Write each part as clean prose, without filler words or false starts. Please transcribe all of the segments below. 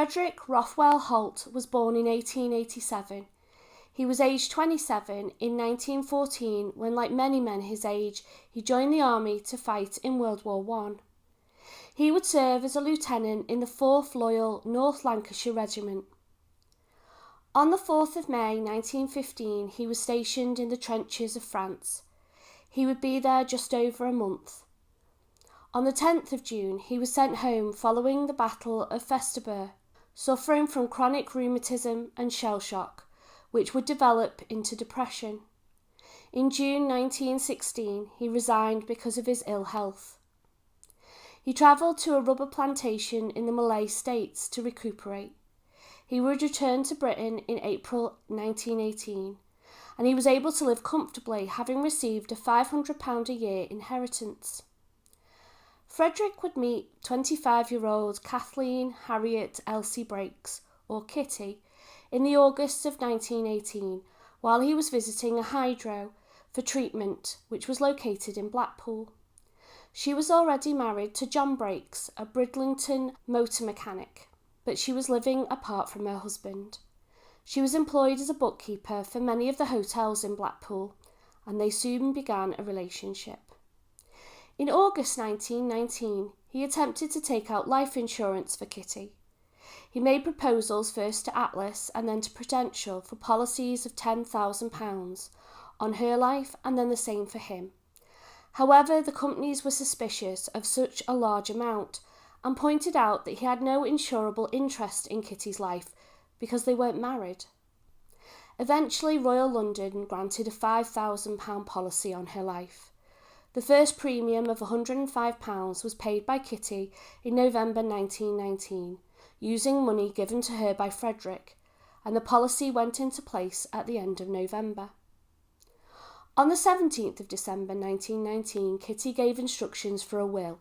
Frederick Rothwell Holt was born in 1887. He was aged 27 in 1914 when, like many men his age, he joined the army to fight in World War I. He would serve as a lieutenant in the 4th Loyal North Lancashire Regiment. On the 4th of May 1915, he was stationed in the trenches of France. He would be there just over a month. On the 10th of June, he was sent home following the Battle of Festubert, suffering from chronic rheumatism and shell shock, which would develop into depression. In June 1916, he resigned because of his ill health. He travelled to a rubber plantation in the Malay States to recuperate. He would return to Britain in April 1918, and he was able to live comfortably, having received a £500 a year inheritance. Frederick would meet 25-year-old Kathleen Harriet Elsie Brakes, or Kitty, in the August of 1918, while he was visiting a hydro for treatment, which was located in Blackpool. She was already married to John Brakes, a Bridlington motor mechanic, but she was living apart from her husband. She was employed as a bookkeeper for many of the hotels in Blackpool, and they soon began a relationship. In August 1919, he attempted to take out life insurance for Kitty. He made proposals first to Atlas and then to Prudential for policies of £10,000 on her life and then the same for him. However, the companies were suspicious of such a large amount and pointed out that he had no insurable interest in Kitty's life because they weren't married. Eventually, Royal London granted a £5,000 policy on her life. The first premium of £105 was paid by Kitty in November 1919, using money given to her by Frederick, and the policy went into place at the end of November. On the 17th of December 1919, Kitty gave instructions for a will,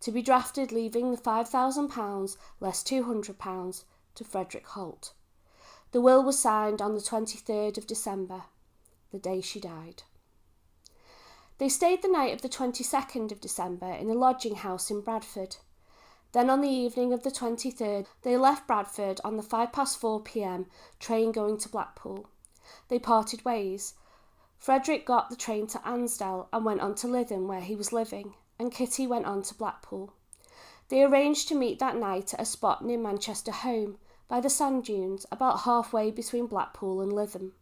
to be drafted leaving the £5,000 less £200 to Frederick Holt. The will was signed on the 23rd of December, the day she died. They stayed the night of the 22nd of December in a lodging house in Bradford. Then on the evening of the 23rd, they left Bradford on the 4:05 p.m. train going to Blackpool. They parted ways. Frederick got the train to Ansdell and went on to Lytham, where he was living, and Kitty went on to Blackpool. They arranged to meet that night at a spot near Manchester Home, by the sand dunes, about halfway between Blackpool and Lytham.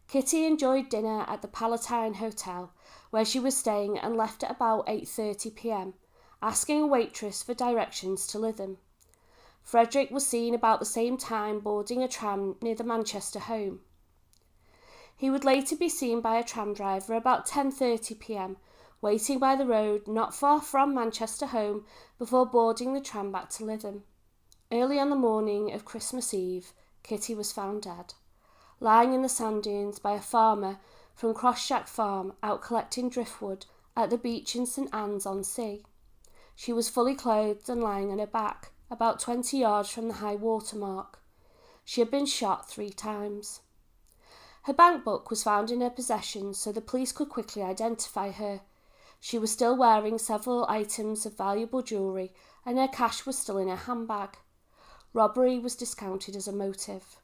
Kitty enjoyed dinner at the Palatine Hotel, where she was staying, and left at about 8:30 p.m, asking a waitress for directions to Lytham. Frederick was seen about the same time boarding a tram near the Manchester Home. He would later be seen by a tram driver about 10:30 p.m, waiting by the road not far from Manchester Home before boarding the tram back to Lytham. Early on the morning of Christmas Eve, Kitty was found dead, lying in the sand dunes by a farmer from Crossshack Farm out collecting driftwood at the beach in St Anne's-on-Sea. She was fully clothed and lying on her back, about 20 yards from the high water mark. She had been shot 3 times. Her bank book was found in her possession, so the police could quickly identify her. She was still wearing several items of valuable jewellery, and her cash was still in her handbag. Robbery was discounted as a motive.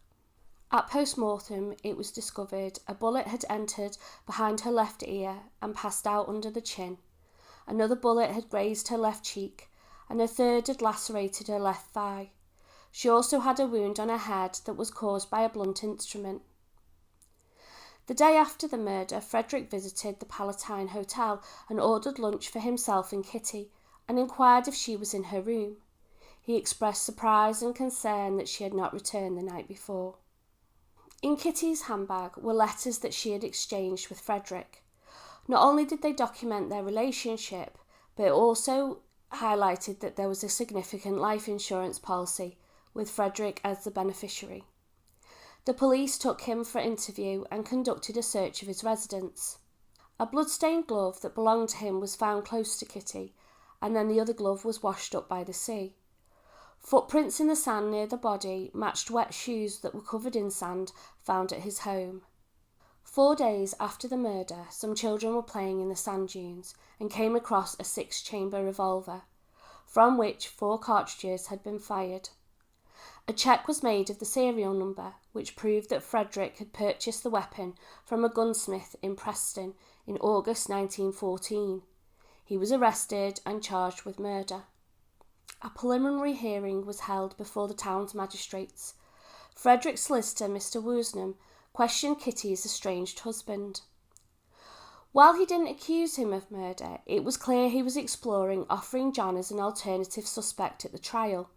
At post-mortem, it was discovered a bullet had entered behind her left ear and passed out under the chin. Another bullet had grazed her left cheek, and a third had lacerated her left thigh. She also had a wound on her head that was caused by a blunt instrument. The day after the murder, Frederick visited the Palatine Hotel and ordered lunch for himself and Kitty, and inquired if she was in her room. He expressed surprise and concern that she had not returned the night before. In Kitty's handbag were letters that she had exchanged with Frederick. Not only did they document their relationship, but it also highlighted that there was a significant life insurance policy, with Frederick as the beneficiary. The police took him for interview and conducted a search of his residence. A blood-stained glove that belonged to him was found close to Kitty, and then the other glove was washed up by the sea. Footprints in the sand near the body matched wet shoes that were covered in sand found at his home. 4 days after the murder, some children were playing in the sand dunes and came across a 6-chamber revolver, from which 4 cartridges had been fired. A check was made of the serial number, which proved that Frederick had purchased the weapon from a gunsmith in Preston in August 1914. He was arrested and charged with murder. A preliminary hearing was held before the town's magistrates. Frederick's solicitor, Mr. Woosnam, questioned Kitty's estranged husband. While he didn't accuse him of murder, it was clear he was exploring offering John as an alternative suspect at the trial.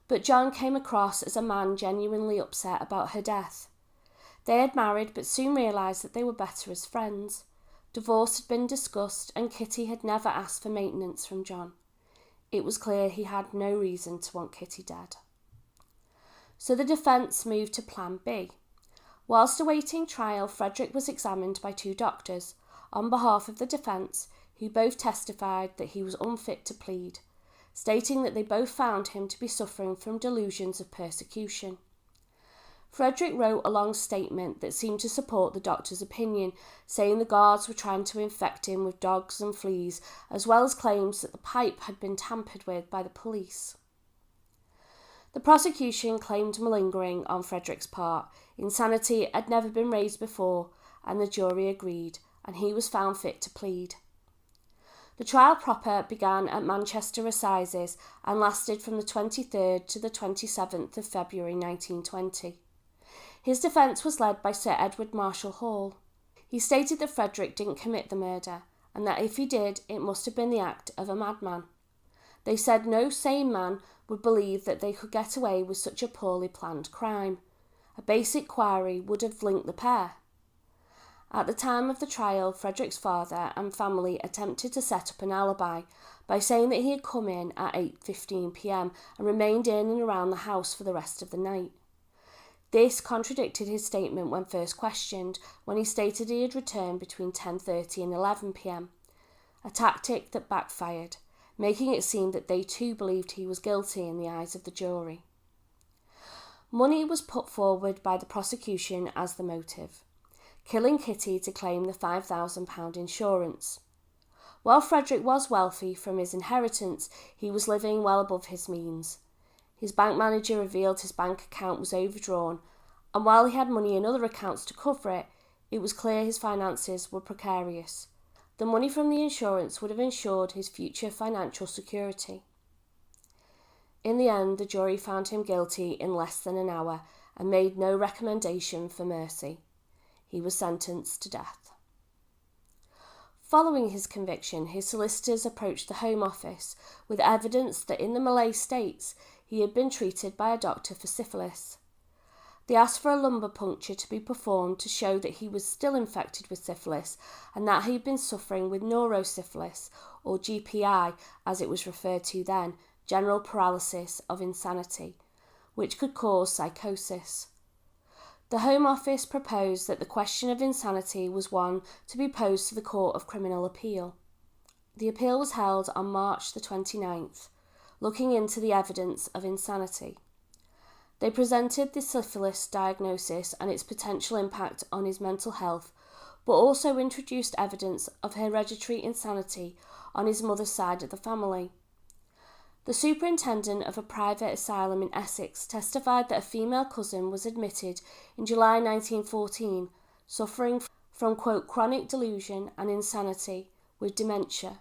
But John came across as a man genuinely upset about her death. They had married but soon realised that they were better as friends. Divorce had been discussed and Kitty had never asked for maintenance from John. It was clear he had no reason to want Kitty dead. So the defence moved to Plan B. Whilst awaiting trial, Frederick was examined by 2 doctors on behalf of the defence, who both testified that he was unfit to plead, stating that they both found him to be suffering from delusions of persecution. Frederick wrote a long statement that seemed to support the doctor's opinion, saying the guards were trying to infect him with dogs and fleas, as well as claims that the pipe had been tampered with by the police. The prosecution claimed malingering on Frederick's part. Insanity had never been raised before, and the jury agreed, and he was found fit to plead. The trial proper began at Manchester Assizes and lasted from the 23rd to the 27th of February 1920. His defence was led by Sir Edward Marshall Hall. He stated that Frederick didn't commit the murder, and that if he did, it must have been the act of a madman. They said no sane man would believe that they could get away with such a poorly planned crime. A basic query would have linked the pair. At the time of the trial, Frederick's father and family attempted to set up an alibi by saying that he had come in at 8:15 p.m. and remained in and around the house for the rest of the night. This contradicted his statement when first questioned, when he stated he had returned between 10:30 and 11 p.m, a tactic that backfired, making it seem that they too believed he was guilty in the eyes of the jury. Money was put forward by the prosecution as the motive, killing Kitty to claim the £5,000 insurance. While Frederick was wealthy from his inheritance, he was living well above his means. His bank manager revealed his bank account was overdrawn, and while he had money in other accounts to cover it, it was clear his finances were precarious. The money from the insurance would have ensured his future financial security. In the end, the jury found him guilty in less than an hour and made no recommendation for mercy. He was sentenced to death. Following his conviction, his solicitors approached the Home Office with evidence that in the Malay states he had been treated by a doctor for syphilis. They asked for a lumbar puncture to be performed to show that he was still infected with syphilis and that he had been suffering with neurosyphilis, or GPI as it was referred to then, general paralysis of insanity, which could cause psychosis. The Home Office proposed that the question of insanity was one to be posed to the Court of Criminal Appeal. The appeal was held on March the 29th, looking into the evidence of insanity. They presented the syphilis diagnosis and its potential impact on his mental health, but also introduced evidence of hereditary insanity on his mother's side of the family. The superintendent of a private asylum in Essex testified that a female cousin was admitted in July 1914, suffering from, quote, chronic delusion and insanity with dementia.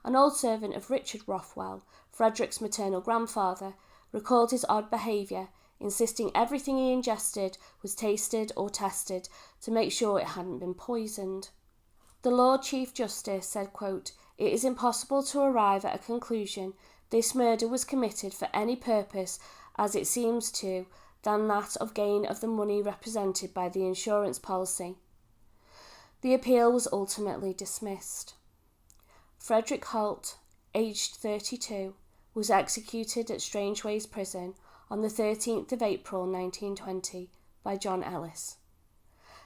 An old servant of Richard Rothwell, Frederick's maternal grandfather, recalled his odd behaviour, insisting everything he ingested was tasted or tested to make sure it hadn't been poisoned. The Lord Chief Justice said, quote, "It is impossible to arrive at a conclusion this murder was committed for any purpose as it seems to than that of gain of the money represented by the insurance policy." The appeal was ultimately dismissed. Frederick Holt, aged 32, was executed at Strangeways Prison on the 13th of April 1920 by John Ellis.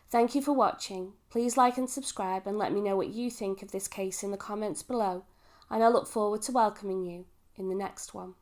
Thank you for watching. Please like and subscribe and let me know what you think of this case in the comments below, and I look forward to welcoming you in the next one.